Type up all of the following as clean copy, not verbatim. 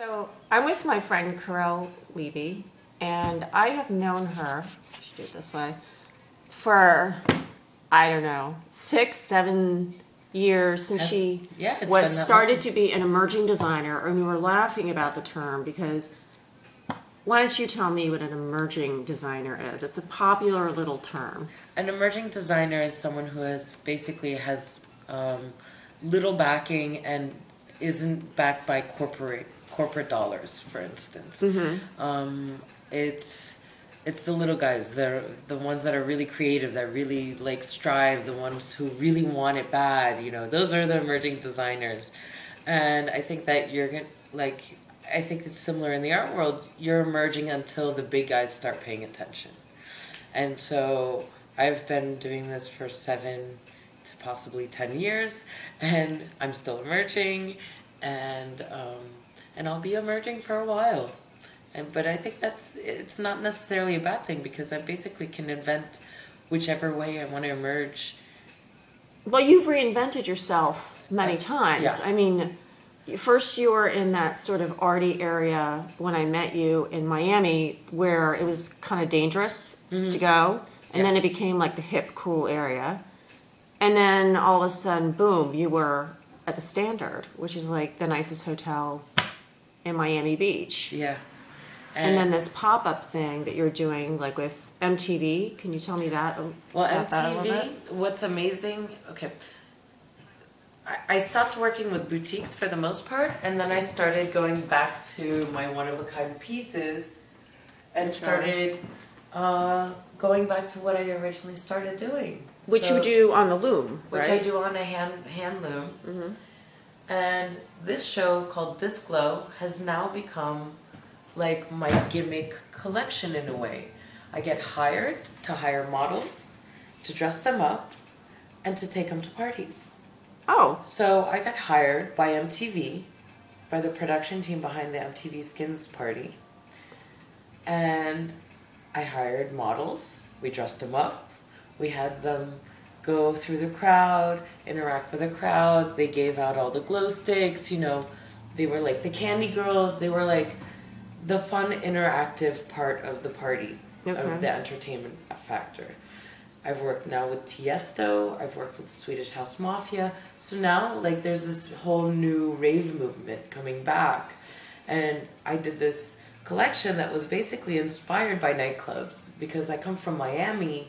So I'm with my friend Karelle Levy, and I have known her, I should do it this way, for, I don't know, 6, 7 years since she was started to be an emerging designer, and we were laughing about the term because why don't you tell me what an emerging designer is? It's a popular little term. An emerging designer is someone who has little backing and isn't backed by corporate dollars, for instance. Mm-hmm. It's the little guys. They're the ones that are really creative, that really like strive, the ones who really want it bad. You know, those are the emerging designers. And I think that I think it's similar in the art world. You're emerging until the big guys start paying attention. And so I've been doing this for 7 to possibly 10 years, and I'm still emerging, and I'll be emerging for a while. But I think it's not necessarily a bad thing, because I basically can invent whichever way I want to emerge. Well, you've reinvented yourself many times. Yeah. I mean, first you were in that sort of arty area when I met you in Miami, where it was kind of dangerous to go, and then it became like the hip, cool area. And then all of a sudden, boom, you were at the Standard, which is like the nicest hotel in Miami Beach. Yeah. And then this pop-up thing that you're doing, like with MTV. Can you tell me that? Well, MTV, what's amazing, okay, I stopped working with boutiques for the most part, and then I started going back to my one-of-a-kind pieces and started going back to what I originally started doing. Which you do on the loom, right? Which I do on a hand loom. Mm-hmm. And this show called Disc Glow has now become like my gimmick collection in a way. I get hired to hire models, to dress them up, and to take them to parties. Oh. So I got hired by MTV, by the production team behind the MTV Skins party. And I hired models. We dressed them up. We had them go through the crowd, interact with the crowd. They gave out all the glow sticks, you know. They were like the candy girls. They were like the fun, interactive part of the party, of the entertainment factor. I've worked now with Tiesto. I've worked with Swedish House Mafia. So now, like, there's this whole new rave movement coming back. And I did this collection that was basically inspired by nightclubs, because I come from Miami.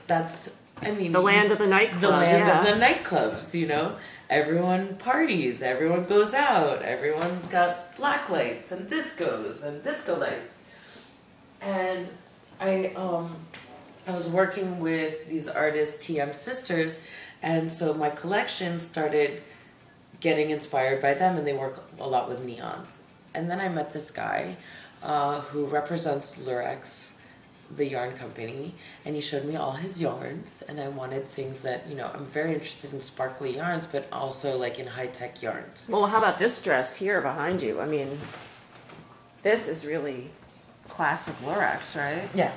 That's, I mean... The land of the nightclub, The land of the nightclubs, you know? Everyone parties, everyone goes out, everyone's got black lights and discos and disco lights. And I was working with these artists, TM Sisters, and so my collection started getting inspired by them, and they work a lot with neons. And then I met this guy who represents Lurex, the yarn company, and he showed me all his yarns, and I wanted things that, you know, I'm very interested in sparkly yarns, but also like in high-tech yarns. Well, how about this dress here behind you? I mean, this is really classic Lurex, right? Yeah.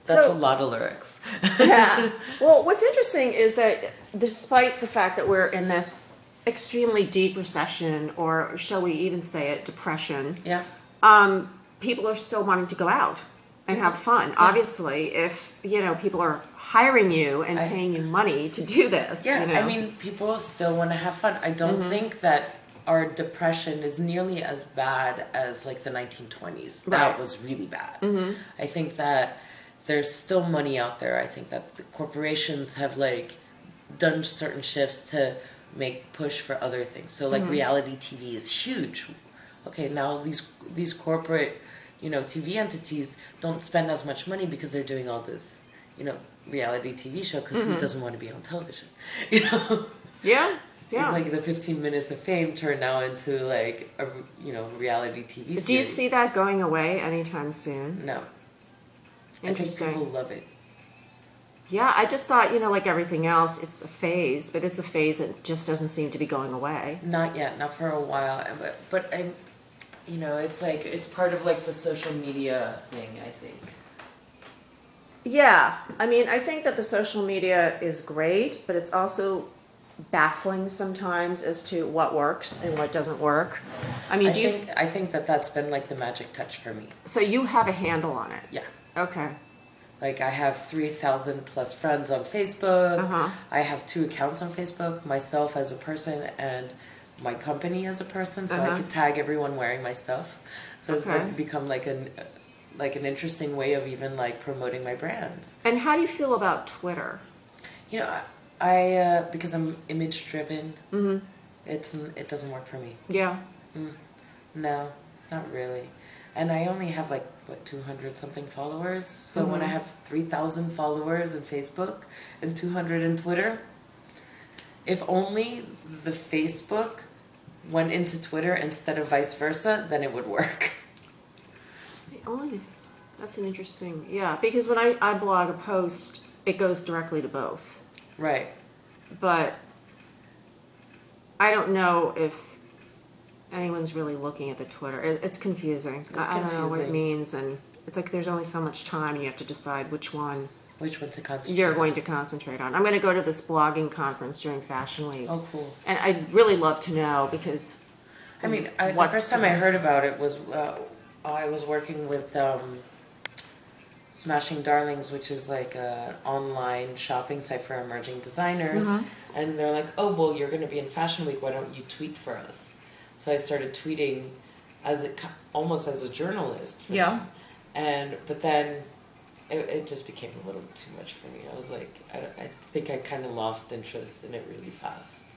That's a lot of Lurex. Yeah. Well, what's interesting is that despite the fact that we're in this extremely deep recession, or shall we even say it, depression, people are still wanting to go out and have fun. Yeah. Obviously, if, you know, people are hiring you and paying you money to do this. Yeah, you know? I mean, people still want to have fun. I don't think that our depression is nearly as bad as, like, the 1920s. That was really bad. I think that there's still money out there. I think that the corporations have, like, done certain shifts to make push for other things. So, like, reality TV is huge. Okay, now these corporate, you know, TV entities don't spend as much money because they're doing all this, you know, reality TV show, because who doesn't want to be on television, you know? Yeah, yeah. It's like the 15 minutes of fame turned now into like a, you know, reality TV series. Do you see that going away anytime soon? No. Interesting. I think people love it. Yeah, I just thought, you know, like everything else, it's a phase, but it's a phase that just doesn't seem to be going away. Not yet, not for a while, but I'm, you know, it's like, it's part of like the social media thing, I think. Yeah, I mean, I think that the social media is great, but it's also baffling sometimes as to what works and what doesn't work. I mean, I think that that's been like the magic touch for me. So you have a handle on it? Yeah. Okay. Like I have 3,000 plus friends on Facebook. Uh-huh. I have 2 accounts on Facebook, myself as a person and my company as a person, so I could tag everyone wearing my stuff. So it's become like an interesting way of even like promoting my brand. And how do you feel about Twitter? You know, I because I'm image driven, Mm-hmm. it doesn't work for me. Yeah. No, not really. And I only have like, what, 200 something followers? So when I have 3,000 followers in Facebook and 200 in Twitter, if only the Facebook went into Twitter instead of vice versa, then it would work. That's an interesting, yeah, because when I blog a post, it goes directly to both. Right. But I don't know if anyone's really looking at the Twitter. It's confusing. I don't know what it means, and it's like there's only so much time, and you have to decide which one to concentrate you're going to concentrate on. I'm going to go to this blogging conference during Fashion Week. Oh, cool. And I'd really love to know because... I mean, the first time I heard about it was I was working with Smashing Darlings, which is like an online shopping site for emerging designers. And they're like, oh, well, you're going to be in Fashion Week. Why don't you tweet for us? So I started tweeting almost as a journalist. Yeah. But then it just became a little too much for me. I was like, I think I kind of lost interest in it really fast.